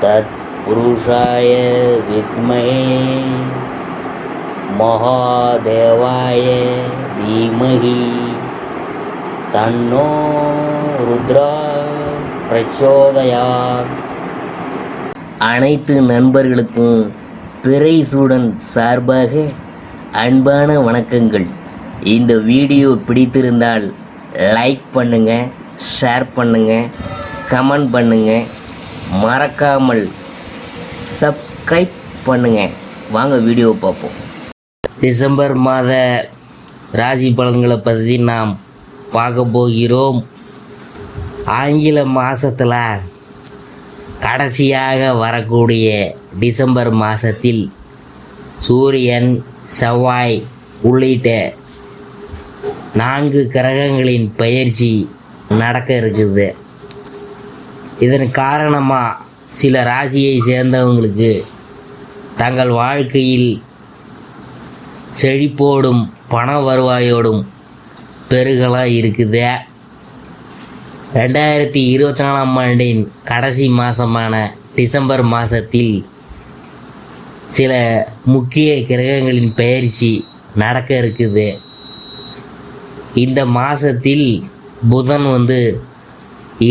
तत्पुरुषाय विद्महे महादेवाय धीमहि तन्नो रुद्रा प्रचोदयात्. அனைத்து நண்பர்களுக்கும் பிறை சூடன் சார்பாக அன்பான வணக்கங்கள். இந்த வீடியோ பிடித்திருந்தால் லைக் பண்ணுங்கள், ஷேர் பண்ணுங்கள், கமெண்ட் பண்ணுங்கள், மறக்காமல் சப்ஸ்கிரைப் பண்ணுங்கள். வாங்க வீடியோ பார்ப்போம். டிசம்பர் மாத ராசி பலன்களை பற்றி நாம் பார்க்க போகிறோம். ஆங்கில மாதத்தில் கடைசியாக வரக்கூடிய டிசம்பர் மாதத்தில் சூரியன், செவ்வாய் உள்ளிட்ட 4 கிரகங்களின் பயிற்சி நடக்க இருக்குது. இதன் காரணமாக சில ராசியை சேர்ந்தவங்களுக்கு தங்கள் வாழ்க்கையில் செழிப்போடும் பண வருவாயோடும் பெருகலாம் இருக்குது. 2024ஆம் ஆண்டின் கடைசி மாதமான டிசம்பர் மாதத்தில் சில முக்கிய கிரகங்களின் பயிற்சி நடக்க இருக்குது. இந்த மாதத்தில் புதன்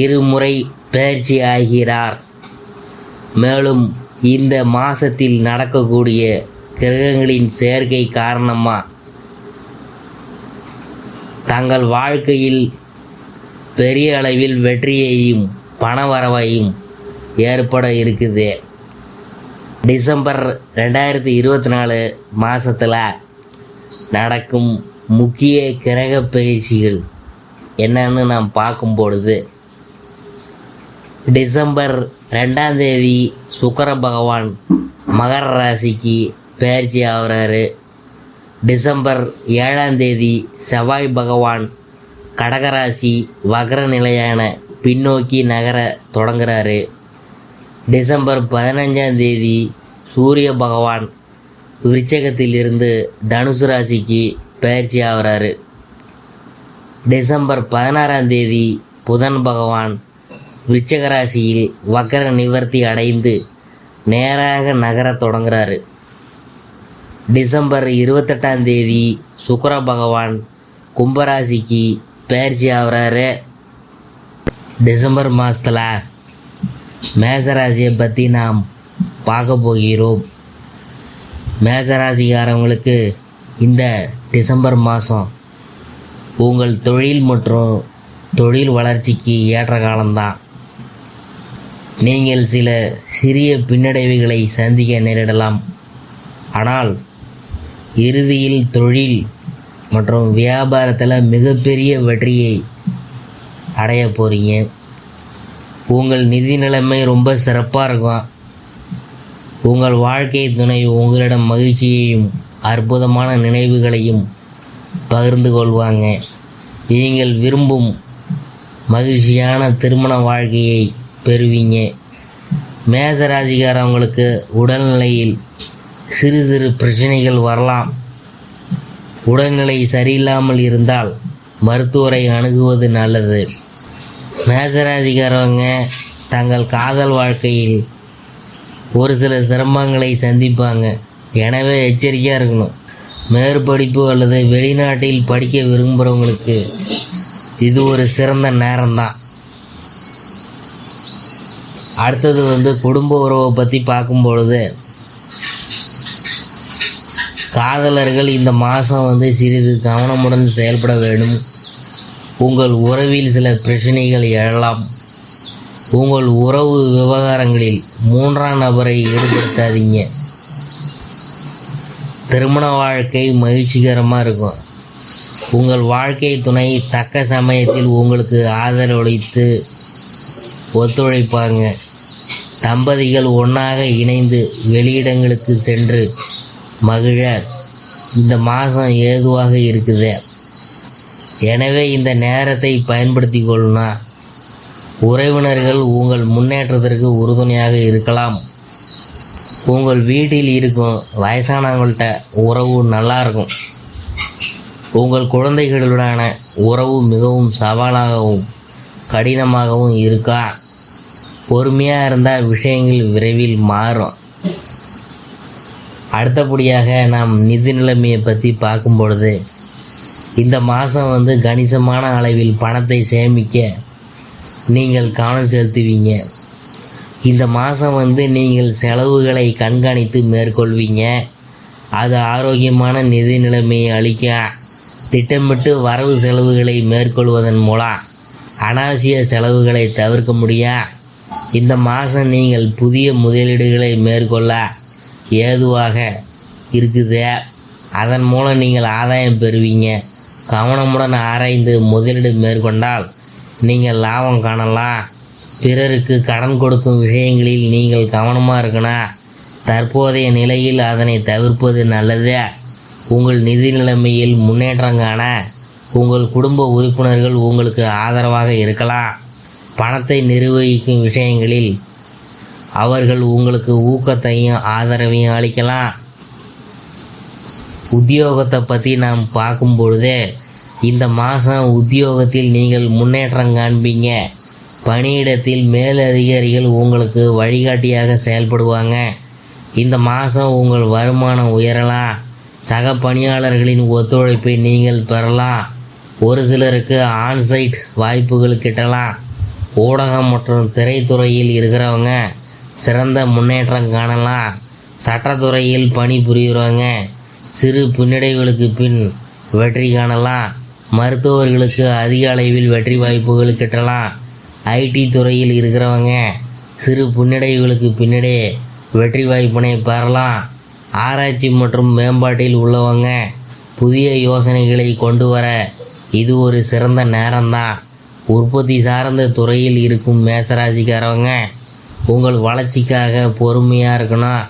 2 முறை பயிற்சி ஆகிறார். மேலும் இந்த மாதத்தில் நடக்கக்கூடிய கிரகங்களின் சேர்க்கை காரணமாக தங்கள் வாழ்க்கையில் பெரிய அளவில் வெற்றியையும் பணவரவையும் ஏற்பட இருக்குது. டிசம்பர் 2024 மாதத்தில் நடக்கும் முக்கிய கிரக பயிற்சிகள் என்னன்னு நாம் பார்க்கும் பொழுது, டிசம்பர் 2ஆம் தேதி சுக்கிர பகவான் மகர ராசிக்கு பயிற்சி ஆகிறாரு. டிசம்பர் 7ஆம் தேதி செவ்வாய் பகவான் கடகராசி வக்ர நிலையான பின்னோக்கி நகர தொடங்குறாரு. டிசம்பர் 15ஆம் தேதி சூரிய பகவான் விருச்சகத்திலிருந்து தனுசு ராசிக்கு பயிற்சி ஆகிறாரு. டிசம்பர் 16ஆம் தேதி புதன் பகவான் விருச்சக ராசியில் வக்ர நிவர்த்தி அடைந்து நேராக நகர தொடங்குறாரு. டிசம்பர் 28ஆம் தேதி சுக்கிர பகவான் கும்பராசிக்கு பயிற்சி ஆகிறாரு. டிசம்பர் மாதத்தில் மேசராசியை பற்றி நாம் பார்க்க போகிறோம். மேசராசிக்காரவங்களுக்கு இந்த டிசம்பர் மாதம் உங்கள் தொழில் மற்றும் தொழில் வளர்ச்சிக்கு ஏற்ற காலம்தான். நீங்கள் சில சிறிய பின்னடைவுகளை சந்திக்க நேரிடலாம். ஆனால் இறுதியில் தொழில் மற்றும் வியாபாரத்தில் மிகப்பெரிய வெற்றியை அடைய போகிறீங்க. உங்கள் நிதி நிலைமை ரொம்ப சிறப்பாக இருக்கும். உங்கள் வாழ்க்கை துணை உங்களிடம் மகிழ்ச்சியையும் அற்புதமான நினைவுகளையும் பகிர்ந்து கொள்வாங்க. நீங்கள் விரும்பும் மகிழ்ச்சியான திருமண வாழ்க்கையை பெறுவீங்க. மேசராசிக்காரவங்களுக்கு உடல்நிலையில் சிறு சிறு பிரச்சனைகள் வரலாம். உடல்நிலை சரியில்லாமல் இருந்தால் மருத்துவரை அணுகுவது நல்லது. மேசராசிக்காரவங்க தங்கள் காதல் வாழ்க்கையில் ஒரு சில சிரமங்களை சந்திப்பாங்க. எனவே எச்சரிக்கையாக இருக்கணும். மேற்படிப்பு அல்லது வெளிநாட்டில் படிக்க விரும்புகிறவங்களுக்கு இது ஒரு சிறந்த நேரம்தான். அடுத்தது குடும்ப உறவை பற்றி பார்க்கும் பொழுது, காதலர்கள் இந்த மாதம் சிறிது கவனமுடன் செயல்பட வேண்டும். உங்கள் உறவில் சில பிரச்சனைகள் எழலாம். உங்கள் உறவு விவகாரங்களில் 3ஆம் நபரை ஈடுபடுத்தாதீங்க. திருமண வாழ்க்கை மகிழ்ச்சிகரமாக இருக்கும். உங்கள் வாழ்க்கை துணை தக்க சமயத்தில் உங்களுக்கு ஆதரவளித்து ஒத்துழைப்பாங்க. தம்பதிகள் ஒன்றாக இணைந்து வெளியிடங்களுக்கு சென்று மகிழ இந்த மாதம் ஏதுவாக இருக்குது. எனவே இந்த நேரத்தை பயன்படுத்தி கொள்ளணும். உறவினர்கள் உங்கள் முன்னேற்றத்திற்கு உறுதுணையாக இருக்கலாம். உங்கள் வீட்டில் இருக்கும் வயசானவங்கள்ட்ட உறவு நல்லா இருக்கும். உங்கள் குழந்தைகளுடனான உறவு மிகவும் சவாலாகவும் கடினமாகவும் இருக்கா. பொறுமையாக இருந்தால் விஷயங்கள் விரைவில் மாறும். அடுத்தபடியாக நாம் நிதி நிலைமையை பற்றி பார்க்கும் பொழுது, இந்த மாதம் கணிசமான அளவில் பணத்தை சேமிக்க நீங்கள் கவனம் செலுத்துவீங்க. இந்த மாதம் நீங்கள் செலவுகளை கண்காணித்து மேற்கொள்வீங்க. அது ஆரோக்கியமான நிதி நிலைமையை அளிக்க திட்டமிட்டு வரவு செலவுகளை மேற்கொள்வதன் மூலம் அனாவசிய செலவுகளை தவிர்க்க முடியும். இந்த மாதம் நீங்கள் புதிய முதலீடுகளை மேற்கொள்ள ஏதுவாக இருக்குது. அதன் மூலம் நீங்கள் ஆதாயம் பெறுவீங்க. கவனமுடன் ஆராய்ந்து முதலீடு மேற்கொண்டால் நீங்கள் லாபம் காணலாம். பிறருக்கு கடன் கொடுக்கும் விஷயங்களில் நீங்கள் கவனமாக இருக்கணும். தற்போதைய நிலையில் அதனை தவிர்ப்பது நல்லது. உங்கள் நிதி நிலைமையில் முன்னேற்றம் காண உங்கள் குடும்ப உறுப்பினர்கள் உங்களுக்கு ஆதரவாக இருக்கலாம். பணத்தை நிர்வகிக்கும் விஷயங்களில் அவர்கள் உங்களுக்கு ஊக்கத்தையும் ஆதரவையும் அளிக்கலாம். உத்தியோகத்தை பற்றி நாம் பார்க்கும் பொழுது, இந்த மாதம் உத்தியோகத்தில் நீங்கள் முன்னேற்றம் காண்பீங்க. பணியிடத்தில் மேலதிகாரிகள் உங்களுக்கு வழிகாட்டியாக செயல்படுவாங்க. இந்த மாதம் உங்கள் வருமானம் உயரலாம். சக பணியாளர்களின் ஒத்துழைப்பை நீங்கள் பெறலாம். ஒரு சிலருக்கு ஆன்சைட் வாய்ப்புகள் கிட்டலாம். ஊடகம் மற்றும் திரைத்துறையில் இருக்கிறவங்க சிறந்த முன்னேற்றம் காணலாம். சட்டத்துறையில் பணிபுரிகிறவங்க சிறு பின்னடைவுகளுக்கு பின் வெற்றி காணலாம். மருத்துவர்களுக்கு அதிக அளவில் வெற்றி வாய்ப்புகள் கிட்டலாம். ஐடி துறையில் இருக்கிறவங்க சிறு பின்னடைவுகளுக்கு பின்னடே வெற்றி வாய்ப்பினை பெறலாம். ஆராய்ச்சி மற்றும் மேம்பாட்டில் உள்ளவங்க புதிய யோசனைகளை கொண்டு வர இது ஒரு சிறந்த நேரம்தான். உற்பத்தி சார்ந்த துறையில் இருக்கும் மேசராசிக்காரவங்க உங்கள் வளர்ச்சிக்காக பொறுமையாக இருக்கணும்.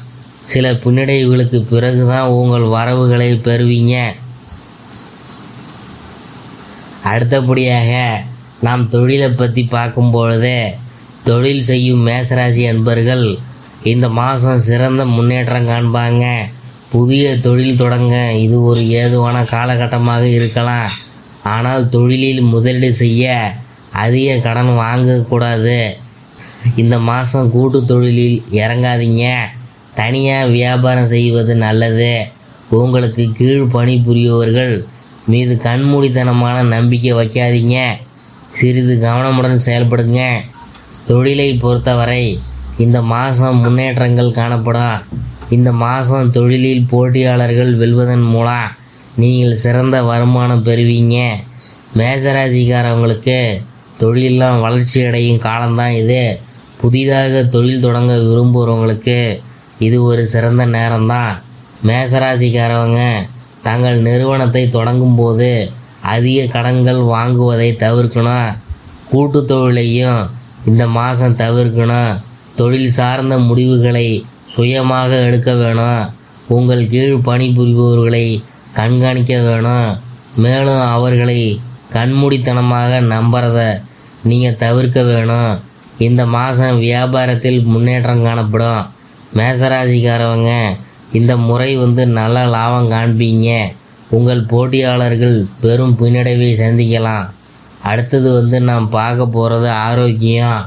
சில பின்னடைவுகளுக்கு பிறகு தான் உங்கள் வரவுகளை பெறுவீங்க. அடுத்தபடியாக நாம் தொழிலை பற்றி பார்க்கும்பொழுது, தொழில் செய்யும் மேசராசி அன்பர்கள் இந்த மாதம் சிறந்த முன்னேற்றம் காண்பாங்க. புதிய தொழில் தொடங்க இது ஒரு ஏதுவான காலகட்டமாக இருக்கலாம். ஆனால் தொழிலில் முதலீடு செய்ய அதிக கடன் வாங்கக்கூடாது. இந்த மாதம் கூட்டு தொழிலில் இறங்காதீங்க. தனியாக வியாபாரம் செய்வது நல்லது. உங்களுக்கு கீழ் பணிபுரியவர்கள் மீது கண்மூடித்தனமான நம்பிக்கை வைக்காதீங்க. சிறிது கவனமுடன் செயல்படுங்க. தொழிலை பொறுத்தவரை இந்த மாதம் முன்னேற்றங்கள் காணப்படும். இந்த மாதம் தொழிலில் போட்டியாளர்கள் வெல்வதன் மூலம் நீங்கள் சிறந்த வருமானம் பெறுவீங்க. மேசராசிக்காரவங்களுக்கு தொழிலெலாம் வளர்ச்சி அடையும் காலம்தான் இது. புதிதாக தொழில் தொடங்க விரும்புகிறவங்களுக்கு இது ஒரு சிறந்த நேரம்தான். மேசராசிக்காரவங்க தங்கள் நிறுவனத்தை தொடங்கும்போது அதிக கடன்கள் வாங்குவதை தவிர்க்கணும். கூட்டு தொழிலையும் இந்த மாதம் தவிர்க்கணும். தொழில் சார்ந்த முடிவுகளை சுயமாக எடுக்க வேணும். உங்கள் கீழ் பணிபுரிபவர்களை கண்காணிக்க வேணும். மேலும் அவர்களை கண்மூடித்தனமாக நம்புறத நீங்கள் தவிர்க்க வேணும். இந்த மாதம் வியாபாரத்தில் முன்னேற்றம் காணப்படும். மேசராசிக்காரவங்க இந்த முறை நல்ல லாபம் காண்பீங்க. உங்கள் போட்டியாளர்கள் பெரும் பின்னடைவை சந்திக்கலாம். அடுத்தது நாம் பார்க்க போகிறது ஆரோக்கியம்.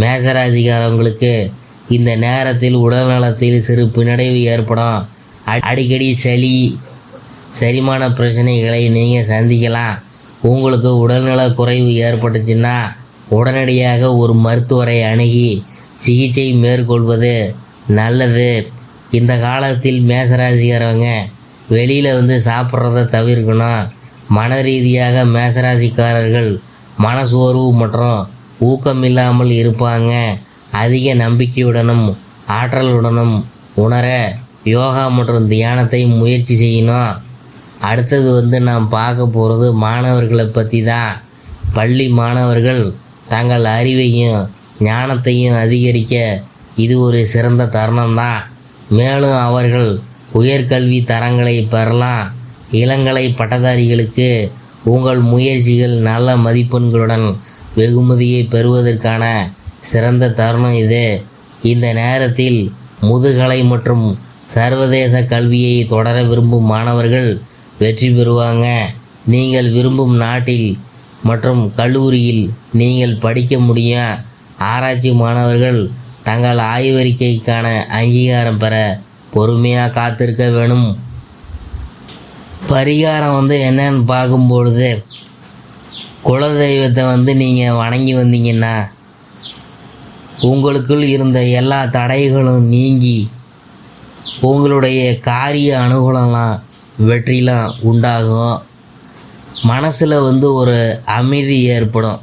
மேசராசிக்காரவங்களுக்கு இந்த நேரத்தில் உடல்நலத்தில் சிறு பின்னடைவு ஏற்படும். அடிக்கடி சளி செரிமான பிரச்சனைகளை நீங்கள் சந்திக்கலாம். உங்களுக்கு உடல்நல குறைவு ஏற்பட்டுச்சுன்னா உடனடியாக ஒரு மருத்துவரை அணுகி சிகிச்சை மேற்கொள்வது நல்லது. இந்த காலத்தில் மேசராசிக்காரவங்க வெளியில் சாப்பிட்றத தவிர்க்கணும். மன ரீதியாக மேசராசிக்காரர்கள் மனசோர்வு மற்றும் ஊக்கமில்லாமல் இருப்பாங்க. அதிக நம்பிக்கையுடனும் ஆற்றலுடனும் உணர யோகா மற்றும் தியானத்தை முயற்சி செய்யணும். அடுத்தது நாம் பார்க்க போகிறது மாணவர்களை பற்றி தான். பள்ளி மாணவர்கள் தங்கள் அறிவையும் ஞானத்தையும் அதிகரிக்க இது ஒரு சிறந்த தருணம்தான். மேலும் அவர்கள் உயர்கல்வி தரங்களை பெறலாம். இளங்கலை பட்டதாரிகளுக்கு உங்கள் முயற்சிகள் நல்ல மதிப்பெண்களுடன் வெகுமதியை பெறுவதற்கான சிறந்த தருணம் இது. இந்த நேரத்தில் முதுகலை மற்றும் சர்வதேச கல்வியை தொடர விரும்பும் மாணவர்கள் வெற்றி பெறுவாங்க. நீங்கள் விரும்பும் நாட்டில் மற்றும் கல்லூரியில் நீங்கள் படிக்க முடியும். ஆராய்ச்சி மாணவர்கள் தங்கள் ஆய்வறிக்கைக்கான அங்கீகாரம் பெற பொறுமையாக காத்திருக்க வேணும். பரிகாரம் என்னன்னு பார்க்கும்பொழுது, குலதெய்வத்தை நீங்கள் வணங்கி வந்தீங்கன்னா உங்களுக்குள் இருந்த எல்லா தடைகளும் நீங்கி உங்களுடைய காரிய அனுகூலம்லாம் வெற்றிலாம் உண்டாகும். மனசில் ஒரு அமைதி ஏற்படும்.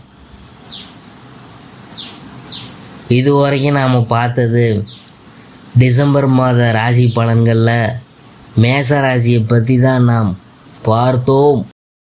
இதுவரைக்கும் நாம் பார்த்தது டிசம்பர் மாத ராசி பலன்களில் மேச ராசியை பற்றி தான் நாம் பார்த்தோம்.